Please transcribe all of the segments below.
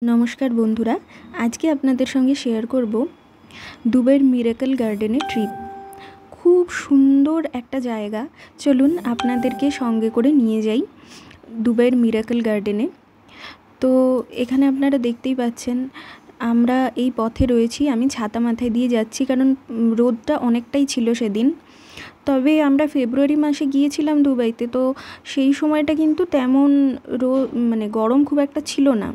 नमस्कार बंधुरा आज के आपनादेर संगे शेयर करब दुबईर मिरेकल गार्डेने ट्रिप। खूब सुंदर एक जायगा, चलुन आपनादेरके संगे करे निये जाई दुबईर मिरेकल गार्डेने। तो एखाने आपनारा देखतेई पाच्छेन आमरा एई पथे रयेछि, आमी छाता माथाय दिये जाच्छि कारण रोदटा अनेकटाई छिलो सेदिन। तबे आमरा फेब्रुआरी मासे गियेछिलाम दुबईते, तो सेई समयटा किन्तु तेमन माने गरम खूब एकटा छिलो ना।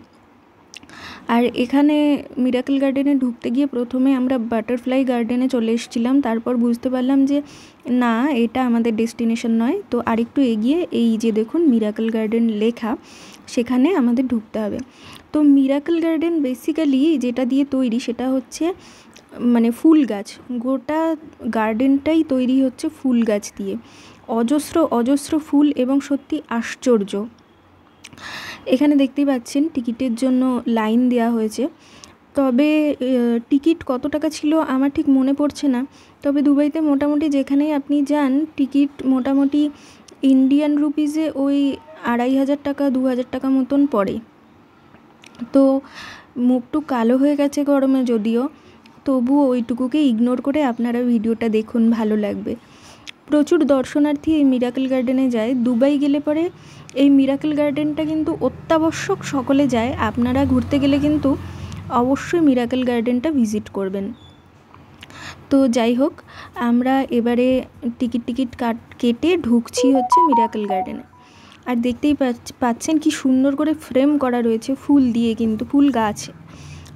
और एखाने मिरेकल गार्डेने ढुकते गिये प्रथमे आमरा बाटारफ्लाई गार्डेने चले एसेछिलाम, तारपर बुझते पारलाम जे ना एटा आमादेर डेस्टिनेशन नय। तो आरेकटु एगिये एई जे देखुन मिरेकल गार्डेन लेखा, सेखाने आमादेर ढुकते हबे। तो मिरेकल गार्डेन बेसिकली जेटा दिये तैरी सेटा होच्छे माने फुल गाछ, गोटा गार्डेनटाई तैरी होच्छे फुल गाछ दिये, अजस्र अजस्र फुल एबं सत्यि आश्चर्य। एखाने देखतेई पाच्छेन टिकिटेर जोन्नो लाइन देया हयेछे। तबे टिकिट कत टाका छिलो आमार ठीक मने पड़छे ना, तबे दुबईते मोटामुटी जेखानेई आपनि जान टिकिट मोटामुटी इंडियान रुपिजे ओई 2500 टाका 2000 टाका मतन पड़े। तो मुखटु कालो हये गेछे गरमे जदिओ, तबुओ ओइटुकुके इगनोर करे आपनारा भिडियोटा देखुन, भालो लागबे। प्रचुर दर्शनार्थी এই মিরাকেল গার্ডেনে যায়। দুবাই গেলে পরে এই মিরাকেল গার্ডেনটা কিন্তু অত্যাবশ্যক সকলে যায়। আপনারা ঘুরতে গেলে কিন্তু অবশ্যই মিরাকেল গার্ডেনটা ভিজিট করবেন। তো যাই হোক, আমরা এবারে টিকিট কেটে ঢুকছি হচ্ছে মিরাকেল গার্ডেনে। আর দেখতেই পাচ্ছেন কি সুন্দর করে ফ্রেম করা রয়েছে ফুল দিয়ে, কিন্তু ফুল গাছ,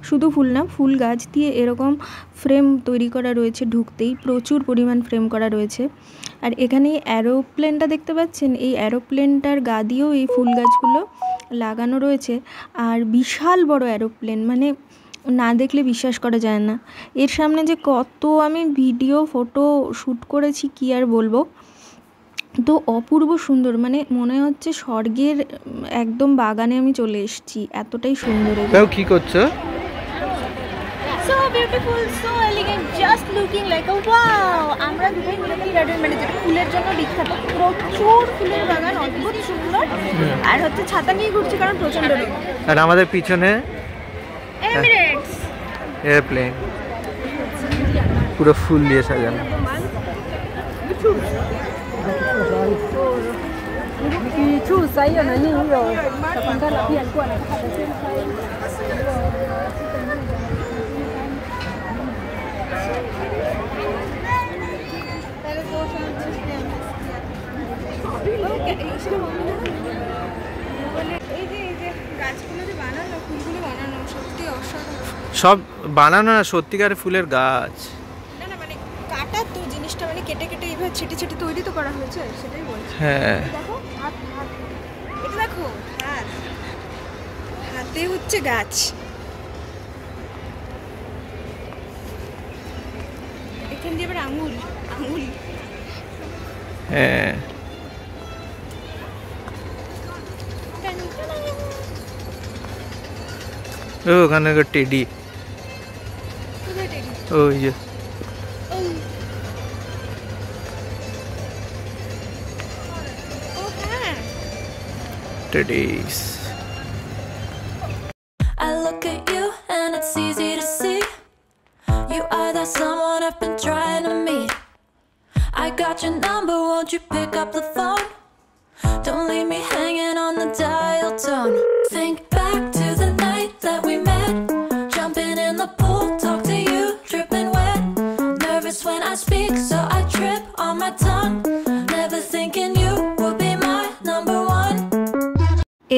শুধু ফুল না ফুল গাছ দিয়ে এরকম ফ্রেম তৈরি করা রয়েছে। ঢুকতেই প্রচুর পরিমাণ ফ্রেম করা রয়েছে। আর এখানে এরোপ্লেনটা দেখতে পাচ্ছেন, এই এরোপ্লেনটার গা দিয়েও এই ফুল গাছগুলো লাগানো রয়েছে। আর বিশাল বড় এরোপ্লেন, মানে না দেখলে বিশ্বাস করা যায় না। এর সামনে যে কত আমি ভিডিও ফটো শ্যুট করেছি কি আর বলবো। তো অপূর্ব সুন্দর, মানে মনে হচ্ছে স্বর্গের একদম বাগানে আমি চলে এসেছি, এতটাই সুন্দর। কি করছো? So beautiful, so elegant, just looking like a wow. আমরা দুবাই মিরাকেল গার্ডেন মানে যেটা ফুলের জন্য বিখ্যাত, প্রচুর ফুলের বাগান, অদ্ভুত সুন্দর। আর হচ্ছে ছাতা নিয়ে ঘুরছি কারণ প্রচন্ড রোদ। আর আমাদের পিছনে এমিরেটস এয়ারপ্লেন পুরো ফুল দিয়ে সাজানো। সব বানানো না, সত্যিকার ফুলের গাছ না না, মানে কাটা তো জিনিসটা, মানে কেটে কেটে এইভাবে ছেটে ছেটে তৈরি তো করা হয়েছে, সেটাই বলছি। হ্যাঁ দেখো হাত, এটা দেখো হাত, হাতে হচ্ছে গাছ। এখান দিয়ে আবার আঙুল আঙুল। হ্যাঁ ওখানে টেডি, ওই যে টেডিস। I look at you and it's easy to see you are that someone I've been trying to meet. I got your number, won't you pick up the phone? Don't leave me hanging on the dial tone. Think back to the night that we met, jumping in the pool, talk to you, dripping wet. Nervous when I speak, so I trip on my tongue. Never thinking you would be my number one.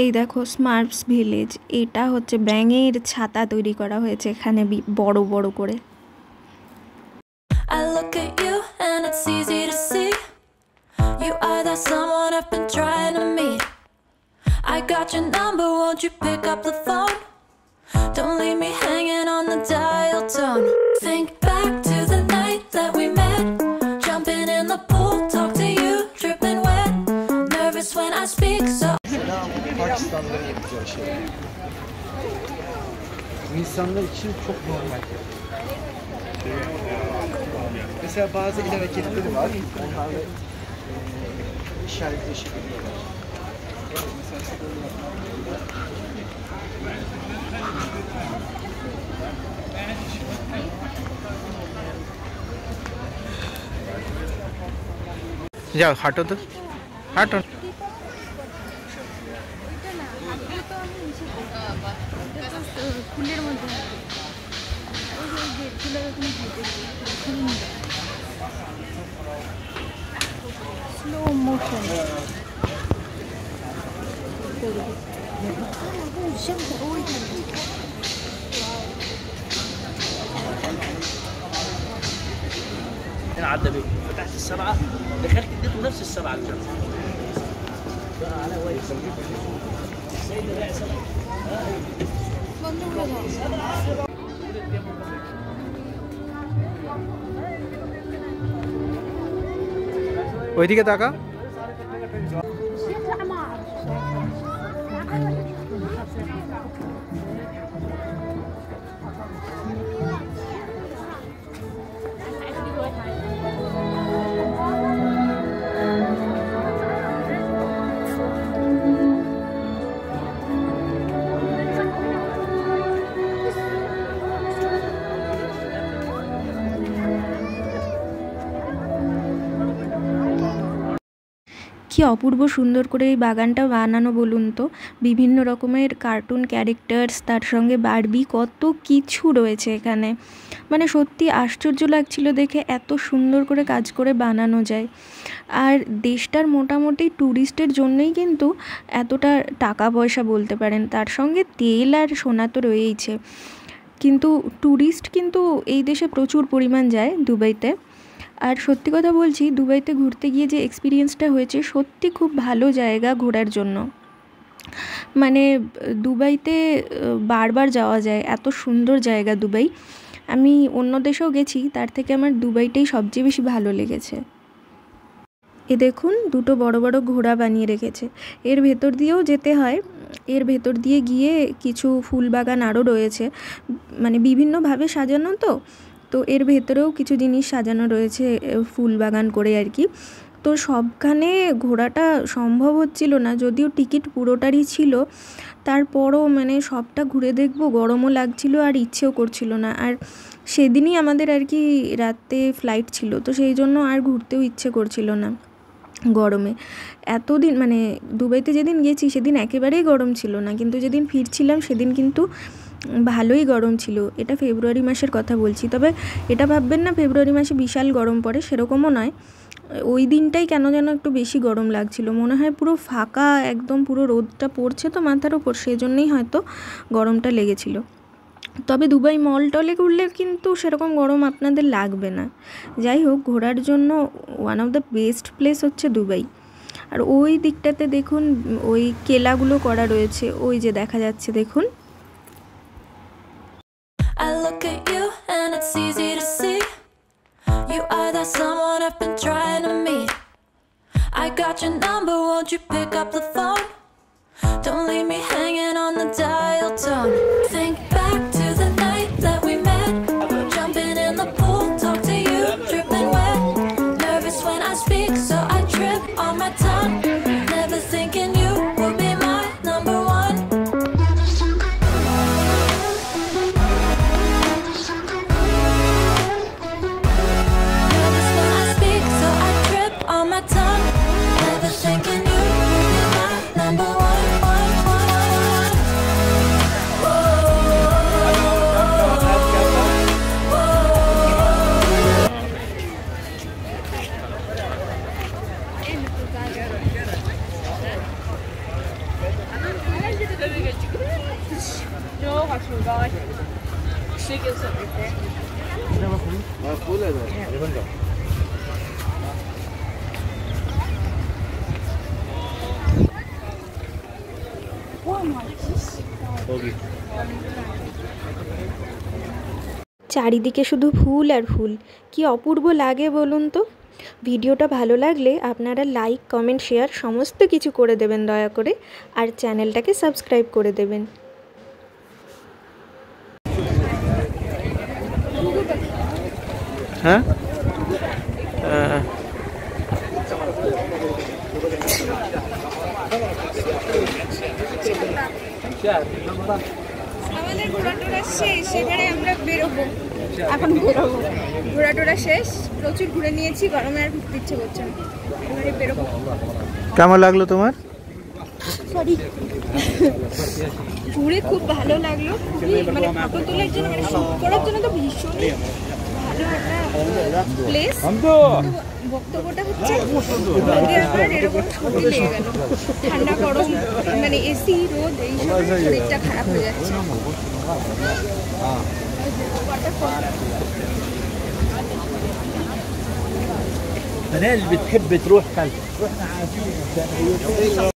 এই দেখো smarts village, এটা হচ্ছে ব্যাঙের ছাতা তৈরি করা হয়েছে এখানে বড় বড় করে। I look at you and it's easy to see you are that someone I've been trying to meet. I got your number, won't you pick up the phone? Don't leave me hanging on the dial tone. Think back to the night that we met, jumping in the pool, talk to you, dripping wet. Nervous when I speak, so Pakistanlıların yapacağı şey. İnsanlar için çok normal. Mesela bazı el hareketleri var. Onlarla işaretleşebiliyorlar. Mesela যাও হাঁটো তো, হাঁটো। ফুলের মধ্যে slow motion عدى فتحت السبعه دخلت اديته نفس السبعه اللي جنبه بقى على وين السيده بقى سبعه ওইদিকে তাকা। কি অপূর্ব সুন্দর করে এই বাগানটা বানানো বলুন তো। বিভিন্ন রকমের কার্টুন ক্যারেক্টার্স, তার সঙ্গে বারবি, কত কিছু রয়েছে এখানে। মানে সত্যি আশ্চর্য লাগছিল দেখে, এত সুন্দর করে কাজ করে বানানো যায়। আর দেশটার মোটামুটি ট্যুরিস্টের জন্যই কিন্তু এতটা টাকা পয়সা বলতে পারেন। তার সঙ্গে তেল আর সোনা তো রয়েইছে, কিন্তু ট্যুরিস্ট কিন্তু এই দেশে প্রচুর পরিমাণ যায় দুবাইতে। আর সত্যি কথা বলছি, দুবাইতে ঘুরতে গিয়ে যে এক্সপিরিয়েন্সটা হয়েছে, সত্যি খুব ভালো জায়গা ঘোরার জন্য। মানে দুবাইতে বারবার যাওয়া যায়, এত সুন্দর জায়গা দুবাই। আমি অন্য দেশেও গেছি, তার থেকে আমার দুবাইটাই সবচেয়ে বেশি ভালো লেগেছে। এ দেখুন, দুটো বড় বড় ঘোড়া বানিয়ে রেখেছে। এর ভেতর দিয়েও যেতে হয়। এর ভেতর দিয়ে গিয়ে কিছু ফুল বাগান আরও রয়েছে, মানে বিভিন্নভাবে সাজানো তো এর ভেতরেও কিছু জিনিস সাজানো রয়েছে ফুল বাগান করে আর কি। তো সবখানে ঘোরাটা সম্ভব হচ্ছিল না, যদিও টিকিট পুরোটারই ছিল। তারপরও মানে সবটা ঘুরে দেখবো, গরমও লাগছিল আর ইচ্ছেও করছিল না। আর সেদিনই আমাদের আর কি রাতে ফ্লাইট ছিল, তো সেই জন্য আর ঘুরতেও ইচ্ছে করছিল না গরমে। এতদিন মানে দুবাইতে যেদিন গেছি সেদিন একেবারেই গরম ছিল না, কিন্তু যেদিন ফিরছিলাম সেদিন কিন্তু ভালোই গরম ছিল। এটা ফেব্রুয়ারি মাসের কথা বলছি, তবে এটা ভাববেন না ফেব্রুয়ারি মাসে বিশাল গরম পড়ে, সেরকমও নয়। ওই দিনটাই কেন যেন একটু বেশি গরম লাগছিল, মনে হয় পুরো ফাঁকা একদম, পুরো রোদটা পড়ছে তো মাথার ওপর, সেজন্যই হয়তো গরমটা লেগেছিল। তবে দুবাই মল টলে ঘুরলে কিন্তু সেরকম গরম আপনাদের লাগবে না। যাই হোক, ঘোরার জন্য one of the best place হচ্ছে দুবাই। আর ওই দিকটাতে দেখুন, ওই কেলাগুলো করা রয়েছে, ওই যে দেখা যাচ্ছে দেখুন। I look at you and it's easy to see you are that someone I've been trying to meet. I got your number, won't you pick up the phone? Don't leave me hanging on the dial tone. Think back to the night that we met, jumping in the pool, talk to you, dripping wet. Nervous when I speak, so I trip on my tongue. Never thinking you would be my number one. Nervous when I speak, so I trip on my tongue. Never thinking you would be my number one. চারিদিকে শুধু ফুল আর ফুল, কি অপূর্ব লাগে বলুন তো। ভিডিওটা ভালো লাগলে আপনারা লাইক, কমেন্ট, শেয়ার সমস্ত কিছু করে দেবেন দয়া করে, আর চ্যানেলটাকে সাবস্ক্রাইব করে দেবেন। হ্যাঁ, আমাদের ঘোরাটোরা শেষ, সেখানে আমরা বেরোবো, এখন বেরোবো। ঘোরাটোরা শেষ, প্রচুর ঘুরে নিয়েছি, গরমে আর ঘুরতে ইচ্ছে করছে না, এবারে বেরোবো। কেমন লাগলো তোমার? সরি, ঘুরে খুব ভালো লাগলো, খুবই মানে ফটো তোলার জন্য, মানে শুট করার জন্য তো ভীষণই ভালো একটা প্লেস। বক্তব্যটা হচ্ছে রোদে আবার এরকম সর্দি লেগে গেল, ঠান্ডা গরম মানে এসি রোদ এই সময় শরীরটা খারাপ হয়ে যাচ্ছে। البنات اللي بتحب تروح كلب